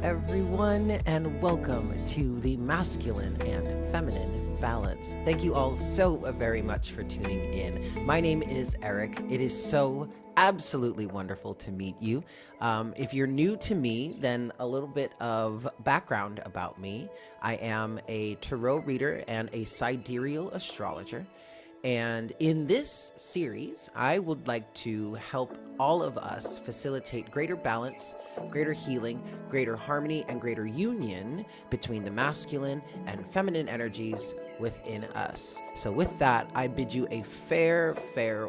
everyone, and welcome to the Masculine and Feminine Balance. Thank you all so very much for tuning in. My name is Eric. It is so absolutely wonderful to meet you. If you're new to me, then a little bit of background about me. I am a tarot reader and a sidereal astrologer. And in this series, I would like to help all of us facilitate greater balance, greater healing, greater harmony, and greater union between the masculine and feminine energies within us. So with that, I bid you a fair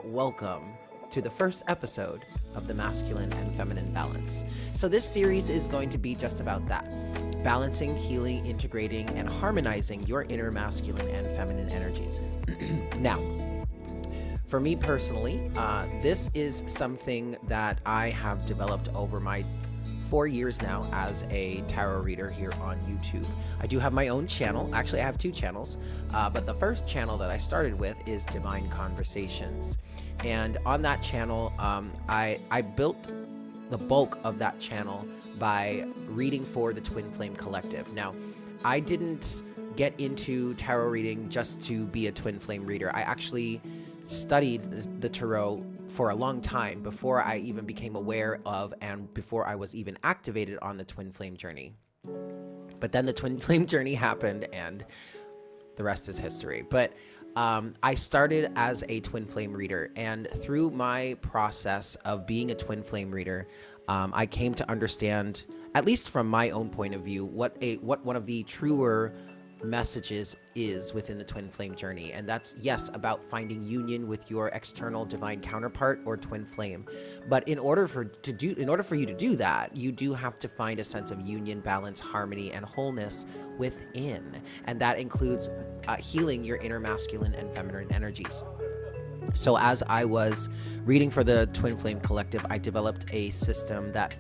welcome to the first episode of the Masculine and Feminine Balance. So this series is going to be just about that. Balancing, healing, integrating, and harmonizing your inner masculine and feminine energies. Now, for me personally, this is something that I have developed over my 4 years now as a tarot reader here on YouTube. I do have my own channel. Actually, I have 2 channels, but the first channel that I started with is Divine Conversations. And on that channel, I built the bulk of that channel by reading for the Twin Flame Collective. Now, I didn't get into tarot reading just to be a Twin Flame reader. I actually studied the tarot for a long time before I even became aware of and before I was even activated on the Twin Flame journey. But then the Twin Flame journey happened and the rest is history. But I started as a Twin Flame reader, and through my process of being a Twin Flame reader, I came to understand, at least from my own point of view, what one of the truer messages is within the Twin Flame journey. And that's, yes, about finding union with your external divine counterpart or Twin Flame. But in order for you to do that, you do have to find a sense of union, balance, harmony, and wholeness within. And that includes healing your inner masculine and feminine energies. So as I was reading for the Twin Flame Collective, I developed a system that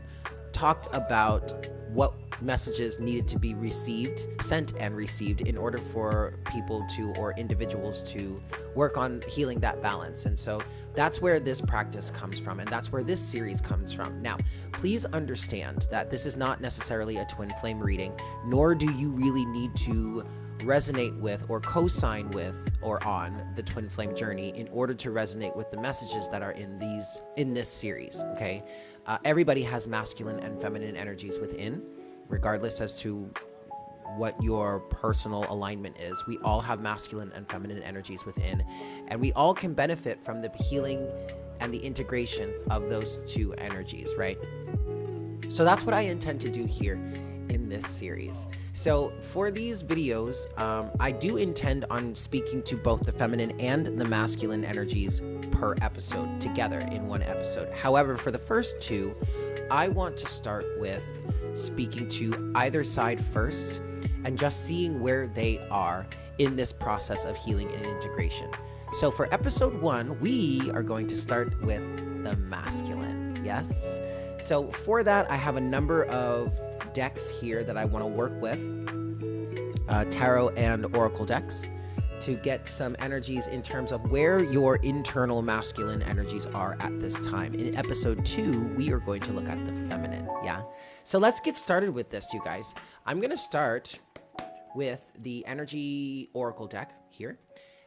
talked about what messages needed to be sent and received in order for people to, or individuals to, work on healing that balance. And so that's where this practice comes from, and that's where this series comes from. Now, please understand that this is not necessarily a Twin Flame reading, nor do you really need to resonate with or co-sign with or on the Twin Flame journey in order to resonate with the messages that are in this series. Okay, everybody has masculine and feminine energies within, regardless as to what your personal alignment is. We all have masculine and feminine energies within, and we all can benefit from the healing and the integration of those 2 energies, right? So that's what I intend to do here in this series. So for these videos, I do intend on speaking to both the feminine and the masculine energies per episode together in one episode. However, for the first 2, I want to start with speaking to either side first and just seeing where they are in this process of healing and integration. So for episode 1, we are going to start with the masculine. Yes. So for that, I have a number of decks here that I want to work with, tarot and oracle decks, to get some energies in terms of where your internal masculine energies are at this time. In episode 2, we are going to look at the feminine. Yeah. So let's get started with this, you guys. I'm going to start with the energy oracle deck here.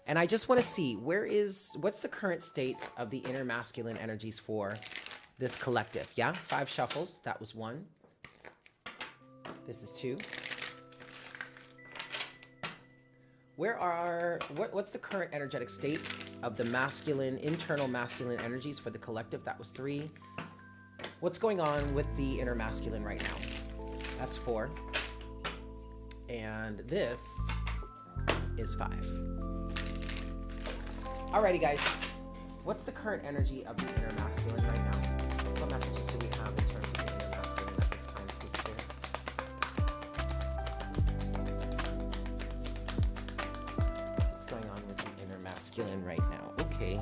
And I just want to see what's the current state of the inner masculine energies for this collective. Yeah. 5 shuffles. That was 1. This is 2. What's the current energetic state of the internal masculine energies for the collective? That was 3. What's going on with the inner masculine right now? That's 4. And this is 5. Alrighty, guys. What's the current energy of the inner masculine right now? What messages do we have in terms of the inner masculine at this time, please, Spirit? What's going on with the inner masculine right now? Okay.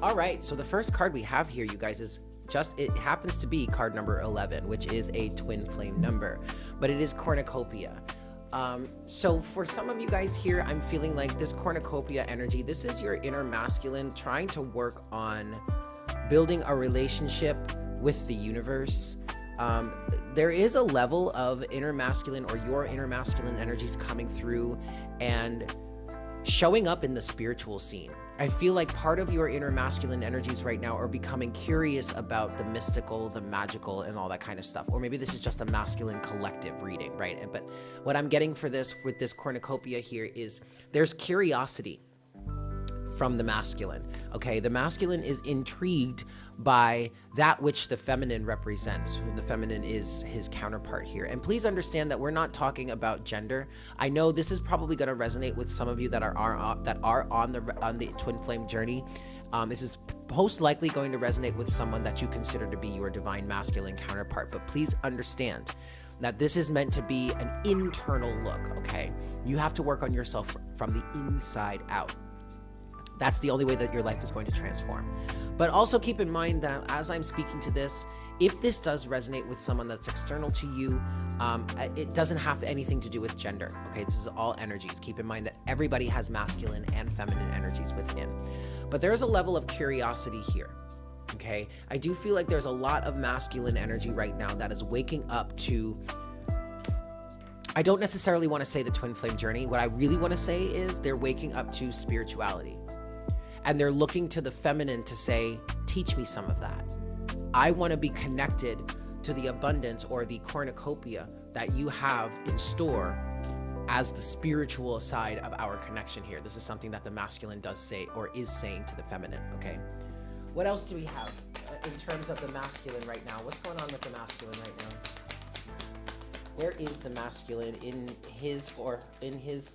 All right, so the first card we have here, you guys, it happens to be card number 11, which is a Twin Flame number, but it is cornucopia. So for some of you guys here, I'm feeling like this cornucopia energy, this is your inner masculine trying to work on building a relationship with the universe, um, there is a level of inner masculine or your inner masculine energies coming through and showing up in the spiritual scene. I feel like part of your inner masculine energies right now are becoming curious about the mystical, the magical, and all that kind of stuff. Or maybe this is just a masculine collective reading, right? But what I'm getting for this with this cornucopia here is there's curiosity from the masculine, okay? The masculine is intrigued by that which the feminine represents. The feminine is his counterpart here. And please understand that we're not talking about gender. I know this is probably going to resonate with some of you that are on the twin flame journey. This is most likely going to resonate with someone that you consider to be your divine masculine counterpart. But please understand that this is meant to be an internal look, okay? You have to work on yourself from the inside out. That's the only way that your life is going to transform. But also keep in mind that as I'm speaking to this, if this does resonate with someone that's external to you, it doesn't have anything to do with gender, okay? This is all energies. Keep in mind that everybody has masculine and feminine energies within. But there's a level of curiosity here, okay? I do feel like there's a lot of masculine energy right now that is waking up to, I don't necessarily want to say the twin flame journey. What I really want to say is they're waking up to spirituality. And they're looking to the feminine to say, teach me some of that. I want to be connected to the abundance or the cornucopia that you have in store as the spiritual side of our connection here. This is something that the masculine does say or is saying to the feminine, okay? What else do we have in terms of the masculine right now? What's going on with the masculine right now? Where is the masculine in his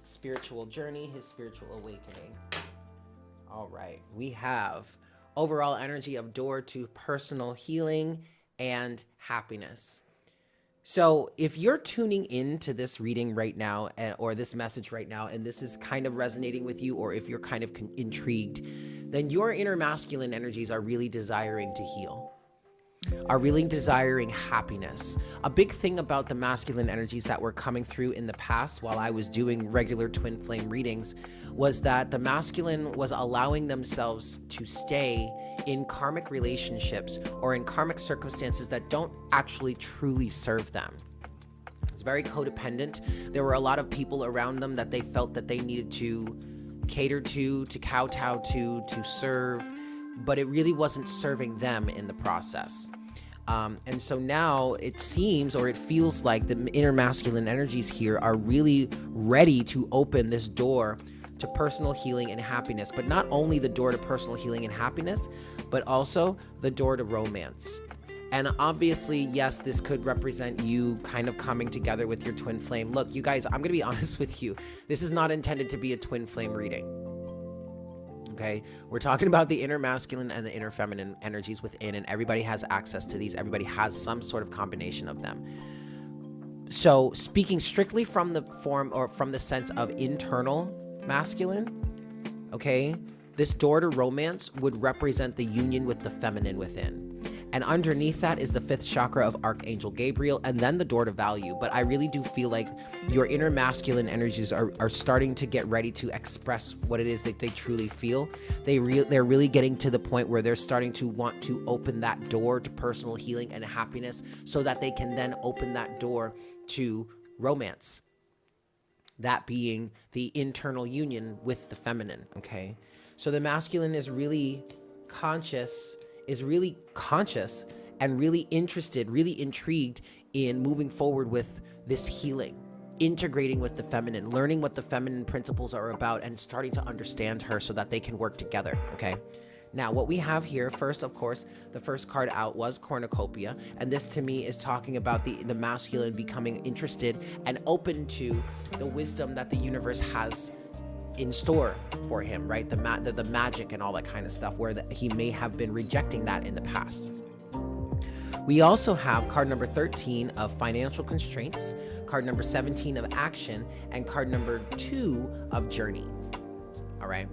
spiritual journey, his spiritual awakening? All right, we have overall energy of door to personal healing and happiness. So if you're tuning into this reading right now or this message right now, and this is kind of resonating with you, or if you're kind of intrigued, then your inner masculine energies are really desiring to heal, are really desiring happiness. A big thing about the masculine energies that were coming through in the past while I was doing regular twin flame readings was that the masculine was allowing themselves to stay in karmic relationships or in karmic circumstances that don't actually truly serve them. It's very codependent. There were a lot of people around them that they felt that they needed to cater to kowtow to serve, but it really wasn't serving them in the process. And so now it seems, or it feels like the inner masculine energies here are really ready to open this door to personal healing and happiness, but not only the door to personal healing and happiness, but also the door to romance. And obviously, yes, this could represent you kind of coming together with your twin flame. Look, you guys, I'm going to be honest with you. This is not intended to be a twin flame reading. Okay, we're talking about the inner masculine and the inner feminine energies within, and everybody has access to these. Everybody has some sort of combination of them. So speaking strictly from the form or from the sense of internal masculine, okay, this door to romance would represent the union with the feminine within. And underneath that is the 5th chakra of Archangel Gabriel, and then the door to value. But I really do feel like your inner masculine energies are starting to get ready to express what it is that they truly feel. They're really getting to the point where they're starting to want to open that door to personal healing and happiness so that they can then open that door to romance. That being the internal union with the feminine, okay? So the masculine is really conscious and really interested, really intrigued in moving forward with this healing, integrating with the feminine, learning what the feminine principles are about, and starting to understand her so that they can work together, okay? Now, what we have here, first, of course, the first card out was Cornucopia, and this to me is talking about the masculine becoming interested and open to the wisdom that the universe has in store for him, right? The magic and all that kind of stuff, where he may have been rejecting that in the past. We also have card number 13 of financial constraints, card number 17 of action, and card number 2 of journey. All right.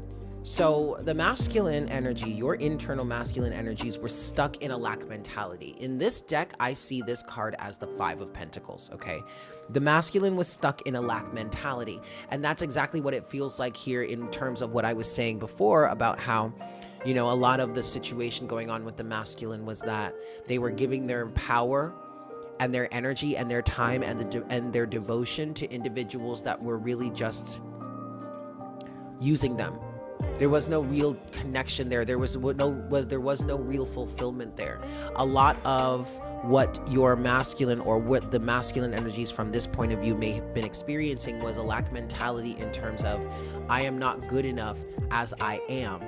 So the masculine energy, your internal masculine energies, were stuck in a lack mentality. In this deck, I see this card as the 5 of Pentacles, okay? The masculine was stuck in a lack mentality, and that's exactly what it feels like here in terms of what I was saying before about how, you know, a lot of the situation going on with the masculine was that they were giving their power and their energy and their time and their devotion to individuals that were really just using them. There was no real connection there. There was no real fulfillment there. A lot of what your masculine, or what the masculine energies from this point of view may have been experiencing, was a lack mentality in terms of, I am not good enough as I am,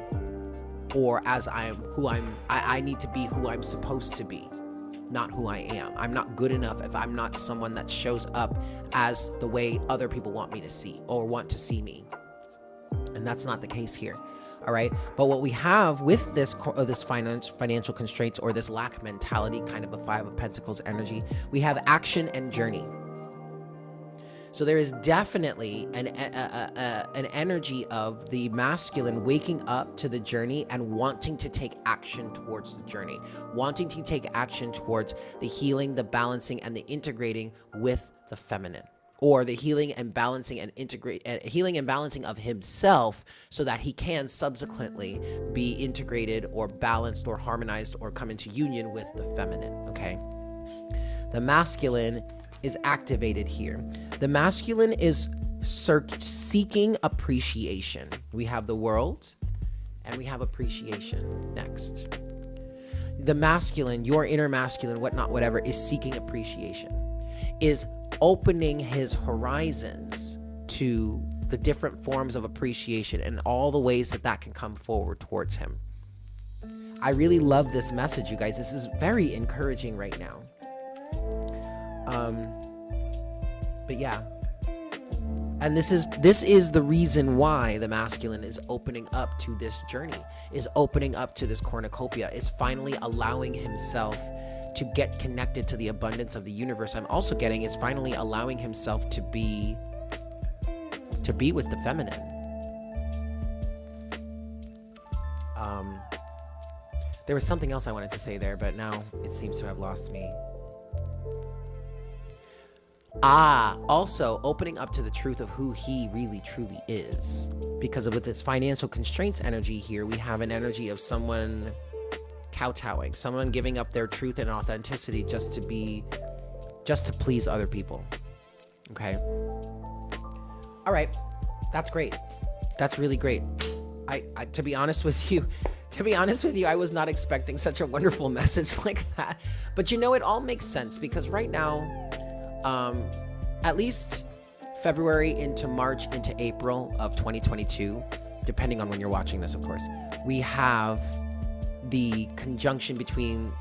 or as I am who I need to be who I'm supposed to be, not who I am. I'm not good enough if I'm not someone that shows up as the way other people want me to see or want to see me. And that's not the case here. All right. But what we have with this financial constraints, or this lack mentality, kind of a Five of Pentacles energy, we have action and journey. So there is definitely an energy of the masculine waking up to the journey and wanting to take action towards the journey, wanting to take action towards the healing, the balancing, and the integrating with the feminine, or the healing and balancing of himself, so that he can subsequently be integrated or balanced or harmonized or come into union with the feminine. Okay. The masculine is activated here. The masculine is seeking appreciation. We have the world and we have appreciation next. The masculine, your inner masculine, whatever, is seeking appreciation, is opening his horizons to the different forms of appreciation and all the ways that can come forward towards him. I really love this message, you guys. This is very encouraging right now. But yeah, and this is the reason why the masculine is opening up to this journey, is opening up to this cornucopia, is finally allowing himself to get connected to the abundance of the universe. I'm also getting is finally allowing himself to be with the feminine. There was something else I wanted to say there, but now it seems to have lost me. Also opening up to the truth of who he really truly is. Because with this financial constraints energy here, we have an energy of someone kowtowing, someone giving up their truth and authenticity just to please other people. Okay. All right. That's great. That's really great. I to be honest with you, I was not expecting such a wonderful message like that. But it all makes sense, because right now, at least February into March into April of 2022, depending on when you're watching this, of course, we have the conjunction between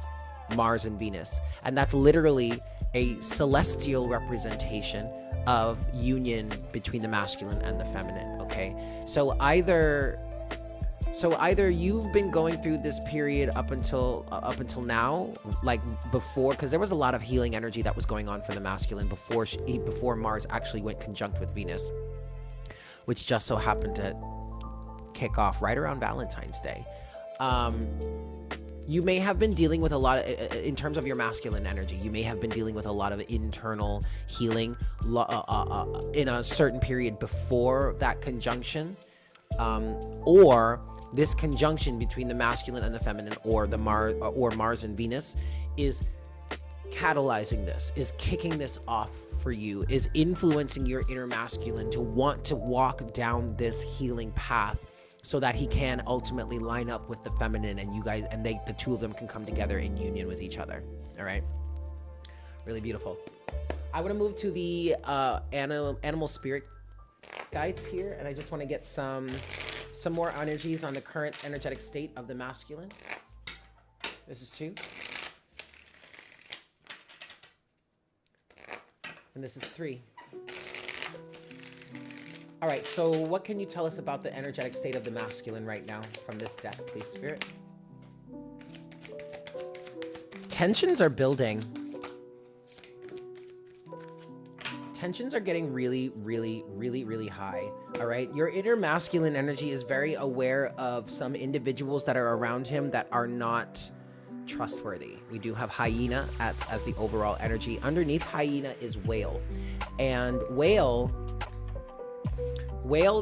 Mars and Venus. And that's literally a celestial representation of union between the masculine and the feminine. Okay. So either you've been going through this period up until now, like before, because there was a lot of healing energy that was going on for the masculine before Mars actually went conjunct with Venus, which just so happened to kick off right around Valentine's Day. You may have been dealing with a lot of, in terms of your masculine energy, you may have been dealing with a lot of internal healing in a certain period before that conjunction, or this conjunction between the masculine and the feminine, or Mars and Venus, is catalyzing this, is kicking this off for you, is influencing your inner masculine to want to walk down this healing path, so that he can ultimately line up with the feminine, and the two of them can come together in union with each other. All right. Really beautiful. I want to move to the animal spirit guides here, and I just want to get some more energies on the current energetic state of the masculine. This is 2. And this is 3. All right, so what can you tell us about the energetic state of the masculine right now from this deck, please, Spirit? Tensions are building. Tensions are getting really, really, really, really high. All right, your inner masculine energy is very aware of some individuals that are around him that are not trustworthy. We do have hyena as the overall energy. Underneath hyena is whale, and whale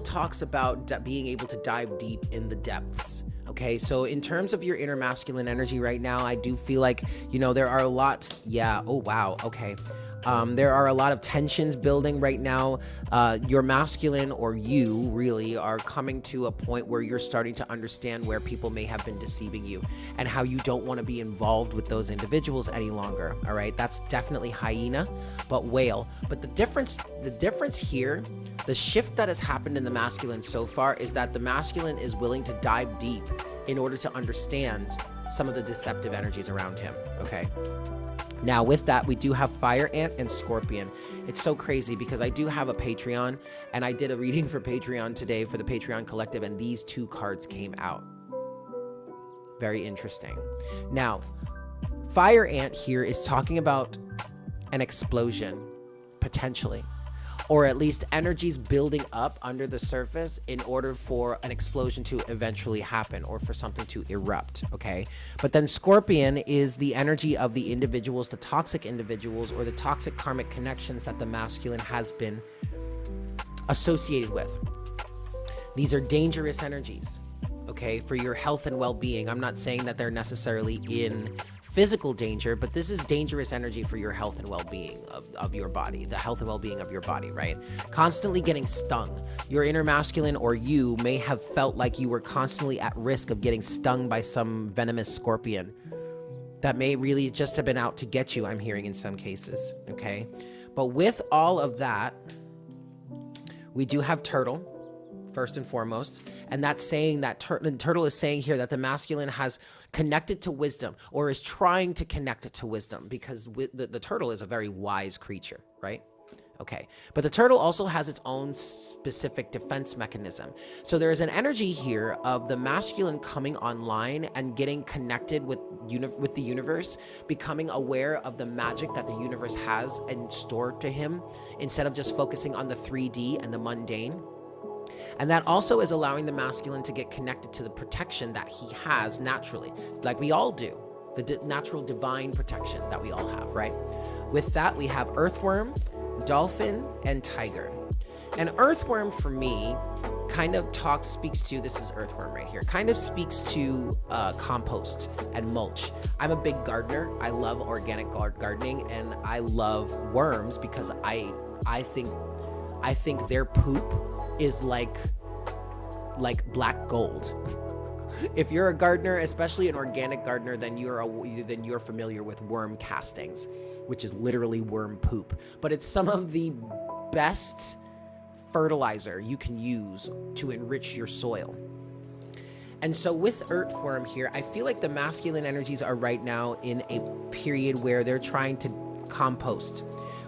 talks about being able to dive deep in the depths. Okay, so in terms of your inner masculine energy right now, I do feel like, there are a lot. Yeah. Oh, wow. Okay. There are a lot of tensions building right now. Your masculine, or you really, are coming to a point where you're starting to understand where people may have been deceiving you and how you don't want to be involved with those individuals any longer. All right, that's definitely hyena, but whale. But the difference here, the shift that has happened in the masculine so far is that the masculine is willing to dive deep in order to understand some of the deceptive energies around him. Okay. Now, with that, we do have Fire Ant and Scorpion. It's so crazy because I do have a Patreon, and I did a reading for Patreon today for the Patreon Collective, and these two cards came out. Very interesting. Now, Fire Ant here is talking about an explosion, potentially, or at least energies building up under the surface in order for an explosion to eventually happen or for something to erupt, okay? But then Scorpion is the energy of the individuals, the toxic individuals, or the toxic karmic connections that the masculine has been associated with. These are dangerous energies, okay, for your health and well-being. I'm not saying that they're necessarily in physical danger, but this is dangerous energy for your health and well-being of your body, the health and well-being of your body, right? Constantly getting stung. Your inner masculine, or you, may have felt like you were constantly at risk of getting stung by some venomous scorpion that may really just have been out to get you, I'm hearing in some cases, okay? But with all of that, we do have Turtle, first and foremost, and that's saying that Turtle is saying here that the masculine has connected to wisdom, or is trying to connect it to wisdom, because the turtle is a very wise creature, right? Okay, but the turtle also has its own specific defense mechanism. So there is an energy here of the masculine coming online and getting connected with the universe, becoming aware of the magic that the universe has in store to him, instead of just focusing on the 3D and the mundane. And that also is allowing the masculine to get connected to the protection that he has naturally, like we all do, the natural divine protection that we all have, right? With that, we have Earthworm, Dolphin, and Tiger. And Earthworm, for me, kind of speaks to, this is Earthworm right here, kind of speaks to compost and mulch. I'm a big gardener. I love organic gardening, and I love worms because I think their poop is like black gold. If you're a gardener, especially an organic gardener, then you're familiar with worm castings, which is literally worm poop. But it's some of the best fertilizer you can use to enrich your soil. And so with Earthworm here, I feel like the masculine energies are right now in a period where they're trying to compost.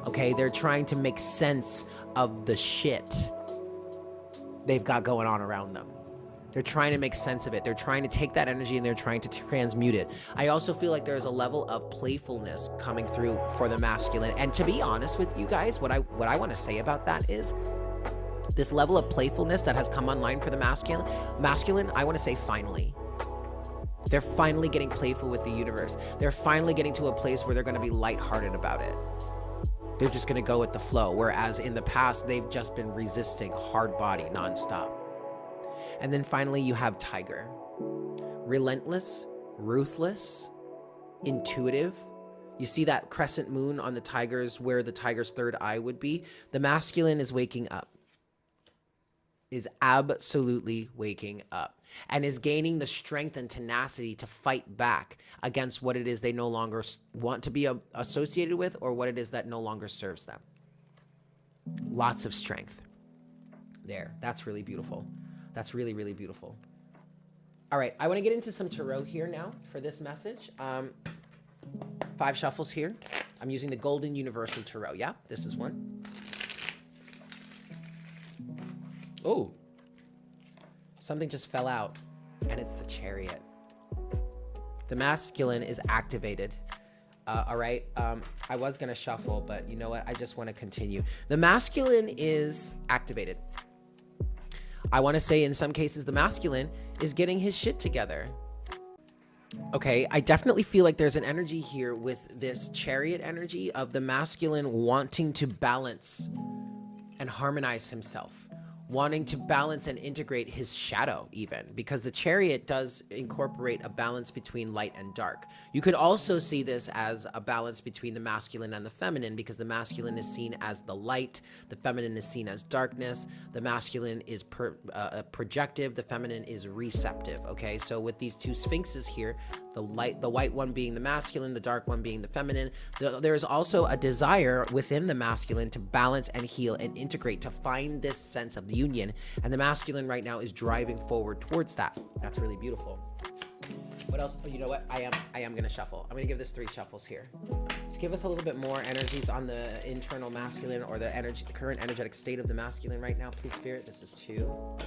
Okay, they're trying to make sense of the shit they've got going on around them. They're trying to make sense of it. They're trying to take that energy and they're trying to transmute it. I also feel like there's a level of playfulness coming through for the masculine. And to be honest with you guys, what I want to say about that is this level of playfulness that has come online for the masculine, I want to say finally. They're finally getting playful with the universe. They're finally getting to a place where they're going to be lighthearted about it. They're just going to go with the flow, whereas in the past, they've just been resisting hard body nonstop. And then finally, you have Tiger. Relentless, ruthless, intuitive. You see that crescent moon on the tigers where the tiger's third eye would be? The masculine is waking up. Is absolutely waking up. And is gaining the strength and tenacity to fight back against what it is they no longer want to be associated with, or what it is that no longer serves them. Lots of strength. There. That's really beautiful. That's really, really beautiful. All right. I want to get into some tarot here now for this message. 5 shuffles here. I'm using the Golden Universal Tarot. Yeah, this is one. Oh. Something just fell out, and it's the Chariot. The masculine is activated. All right. I was going to shuffle, but you know what? I just want to continue. The masculine is activated. I want to say in some cases, the masculine is getting his shit together. Okay. I definitely feel like there's an energy here with this Chariot energy of the masculine wanting to balance and harmonize himself, wanting to balance and integrate his shadow even, because the Chariot does incorporate a balance between light and dark. You could also see this as a balance between the masculine and the feminine, because the masculine is seen as the light, the feminine is seen as darkness. The masculine is projective, the feminine is receptive. Okay, so with these two sphinxes here, the white one being the masculine, the dark one being the feminine, there is also a desire within the masculine to balance and heal and integrate, to find this sense of union, and the masculine right now is driving forward towards that. That's really beautiful. What else? Oh, you know what? I am gonna shuffle. I'm gonna give this 3 shuffles here. Just give us a little bit more energies on the internal masculine, or the current energetic state of the masculine right now, please, Spirit. This is 2.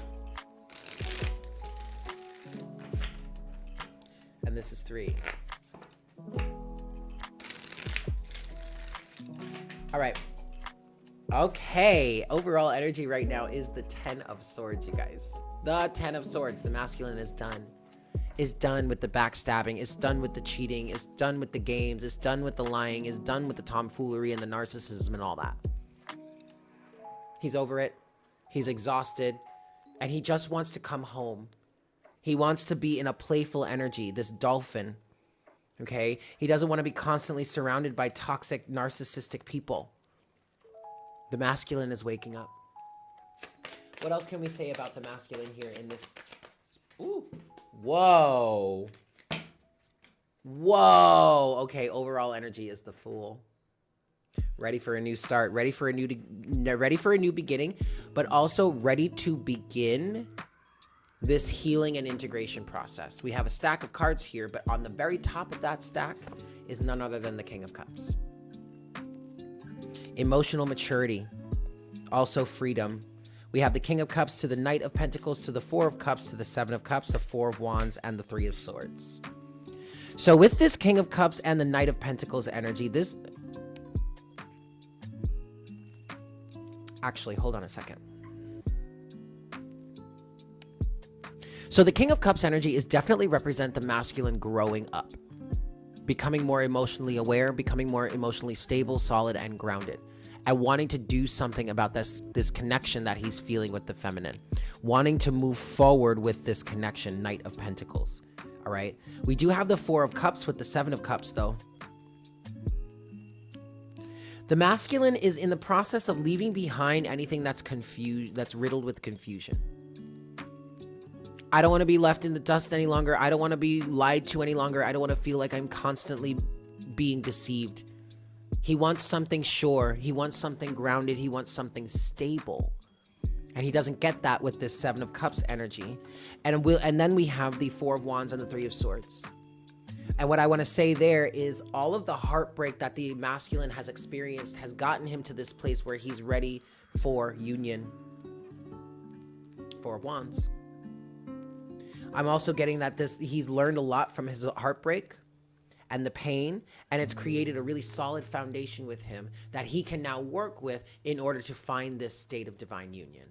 And this is 3. All right. Okay. Overall energy right now is the 10 of Swords, you guys. The 10 of Swords. The masculine is done. Is done with the backstabbing. Is done with the cheating. Is done with the games. Is done with the lying. Is done with the tomfoolery and the narcissism and all that. He's over it. He's exhausted. And he just wants to come home. He wants to be in a playful energy, this dolphin, okay? He doesn't want to be constantly surrounded by toxic, narcissistic people. The masculine is waking up. What else can we say about the masculine here in this? Ooh. Whoa. Whoa. Okay, overall energy is the Fool. Ready for a new start, ready for a new beginning, but also ready to begin this healing and integration process. We have a stack of cards here, but on the very top of that stack is none other than the King of Cups. Emotional maturity, also freedom. We have the King of Cups to the Knight of Pentacles, to the 4 of Cups, to the 7 of Cups, the 4 of Wands, and the 3 of Swords. So with this King of Cups and the Knight of Pentacles energy, actually, hold on a second. So the King of Cups energy is definitely represent the masculine growing up, becoming more emotionally aware, becoming more emotionally stable, solid, and grounded, and wanting to do something about this connection that he's feeling with the feminine, wanting to move forward with this connection, Knight of Pentacles. All right. We do have the 4 of Cups with the 7 of Cups, though. The masculine is in the process of leaving behind anything that's confused, that's riddled with confusion. I don't want to be left in the dust any longer. I don't want to be lied to any longer. I don't want to feel like I'm constantly being deceived. He wants something sure. He wants something grounded. He wants something stable. And he doesn't get that with this 7 of Cups energy. And then we have the 4 of Wands and the 3 of Swords. And what I want to say there is all of the heartbreak that the masculine has experienced has gotten him to this place where he's ready for union. 4 of Wands. I'm also getting that he's learned a lot from his heartbreak and the pain, and it's created a really solid foundation with him that he can now work with in order to find this state of divine union.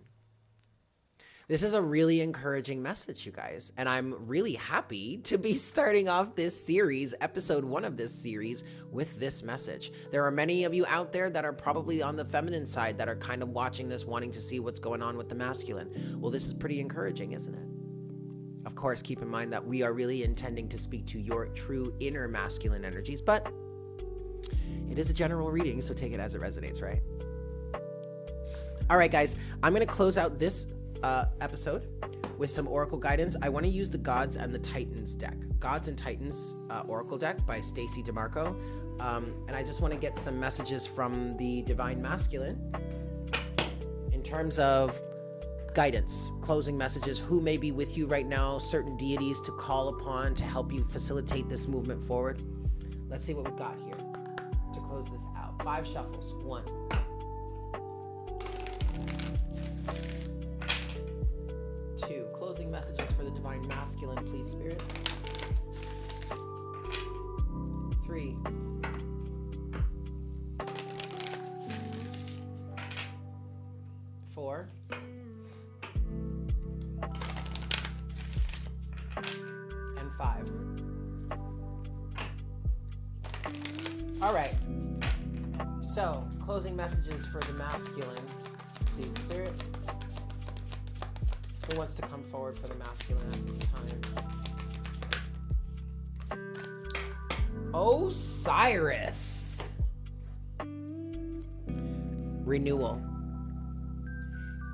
This is a really encouraging message, you guys, and I'm really happy to be starting off this series, episode 1 of this series, with this message. There are many of you out there that are probably on the feminine side that are kind of watching this, wanting to see what's going on with the masculine. Well, this is pretty encouraging, isn't it? Of course, keep in mind that we are really intending to speak to your true inner masculine energies, but it is a general reading, so take it as it resonates, right? All right, guys, I'm going to close out this episode with some oracle guidance. I want to use the Gods and the Titans deck, Gods and Titans oracle deck by Stacey DeMarco, and I just want to get some messages from the divine masculine in terms of guidance, closing messages, who may be with you right now, certain deities to call upon to help you facilitate this movement forward. Let's see what we've got here to close this out. 5 shuffles. 1, 2. Closing messages for the divine masculine, please, Spirit. 3. 4. And 5. All right. So, closing messages for the masculine, please, Spirit. Who wants to come forward for the masculine at this time? Osiris. Renewal.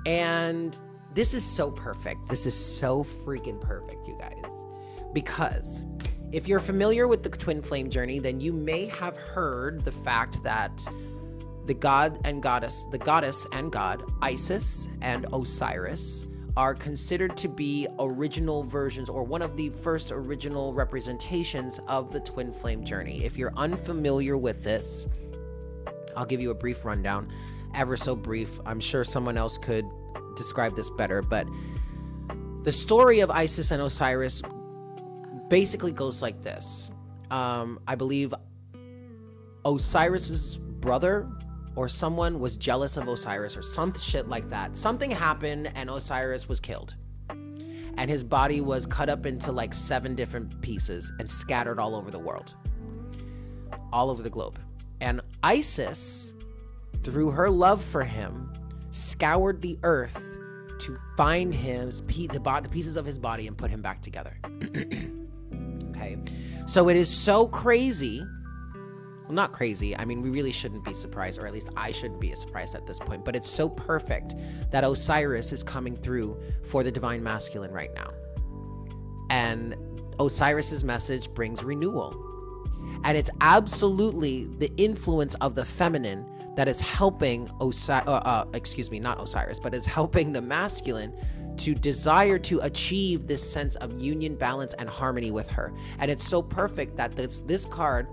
And this is so perfect. This is so freaking perfect, you guys. Because if you're familiar with the twin flame journey, then you may have heard the fact that the goddess and god, Isis and Osiris, are considered to be original versions or one of the first original representations of the twin flame journey. If you're unfamiliar with this, I'll give you a brief rundown, ever so brief. I'm sure someone else could describe this better, but the story of Isis and Osiris basically goes like this. I believe Osiris's brother or someone was jealous of Osiris or some shit like that. Something happened and Osiris was killed. And his body was cut up into like 7 different pieces and scattered all over the world. All over the globe. And Isis, through her love for him, scoured the earth to find him, the pieces of his body, and put him back together. Okay, so it is so crazy. Well, not crazy. I mean, we really shouldn't be surprised, or at least I shouldn't be surprised at this point. But it's so perfect that Osiris is coming through for the divine masculine right now. And Osiris's message brings renewal. And it's absolutely the influence of the feminine that is helping is helping the masculine to desire to achieve this sense of union, balance, and harmony with her. And it's so perfect that this card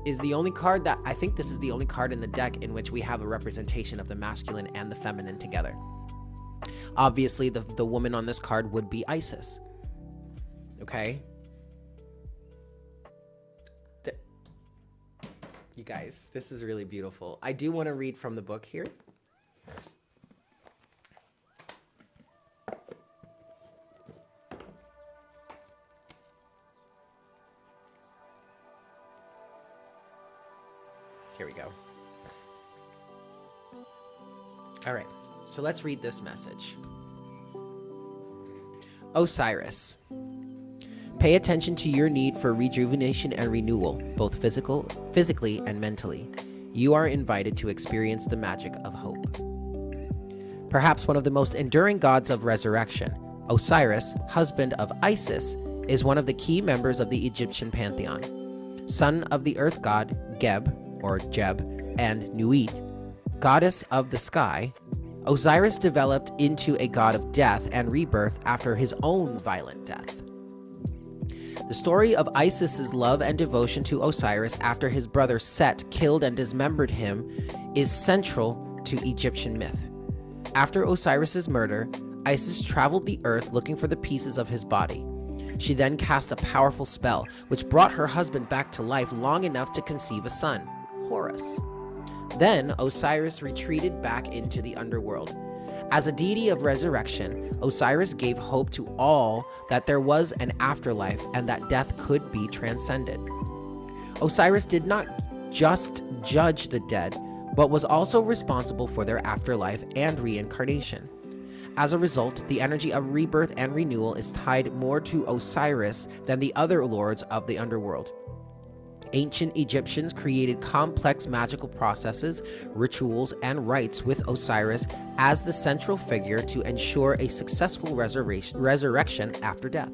is the only card that, I think this is the only card in the deck in which we have a representation of the masculine and the feminine together. Obviously, the woman on this card would be Isis. Okay? You guys, this is really beautiful. I do want to read from the book here. Here we go. All right, so let's read this message. Osiris. Pay attention to your need for rejuvenation and renewal, both physically and mentally. You are invited to experience the magic of hope. Perhaps one of the most enduring gods of resurrection, Osiris, husband of Isis, is one of the key members of the Egyptian pantheon. Son of the earth god Geb, or Jeb, and Nuit, goddess of the sky, Osiris developed into a god of death and rebirth after his own violent death. The story of Isis's love and devotion to Osiris after his brother Set killed and dismembered him is central to Egyptian myth. After Osiris's murder, Isis traveled the earth looking for the pieces of his body. She then cast a powerful spell, which brought her husband back to life long enough to conceive a son, Horus. Then Osiris retreated back into the underworld. As a deity of resurrection, Osiris gave hope to all that there was an afterlife and that death could be transcended. Osiris did not just judge the dead, but was also responsible for their afterlife and reincarnation. As a result, the energy of rebirth and renewal is tied more to Osiris than the other lords of the underworld. Ancient Egyptians created complex magical processes, rituals, and rites with Osiris as the central figure to ensure a successful resurrection after death.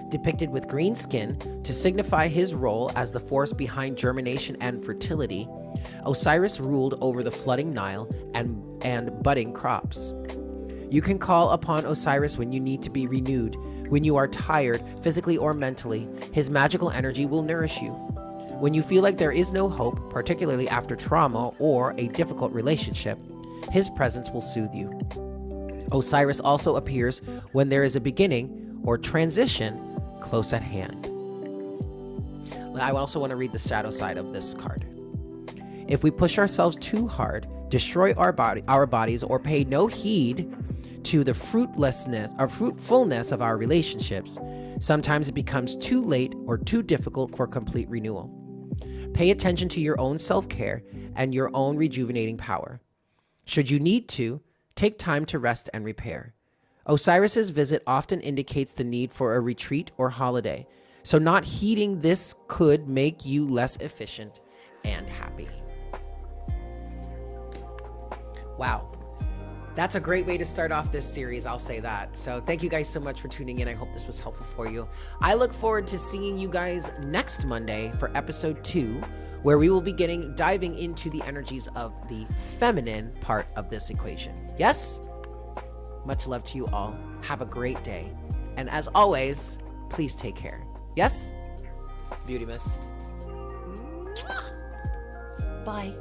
Depicted with green skin to signify his role as the force behind germination and fertility, Osiris ruled over the flooding Nile and budding crops. You can call upon Osiris when you need to be renewed. When you are tired, physically or mentally, his magical energy will nourish you. When you feel like there is no hope, particularly after trauma or a difficult relationship, his presence will soothe you. Osiris also appears when there is a beginning or transition close at hand. I also want to read the shadow side of this card. If we push ourselves too hard, destroy our bodies, or pay no heed to the fruitfulness of our relationships, sometimes it becomes too late or too difficult for complete renewal. Pay attention to your own self-care and your own rejuvenating power. Should you need to, take time to rest and repair. Osiris's visit often indicates the need for a retreat or holiday, so not heeding this could make you less efficient and happy. Wow. That's a great way to start off this series, I'll say that. So thank you guys so much for tuning in. I hope this was helpful for you. I look forward to seeing you guys next Monday for episode 2, where we will be diving into the energies of the feminine part of this equation. Yes? Much love to you all. Have a great day. And as always, please take care. Yes? Beauty miss. Bye.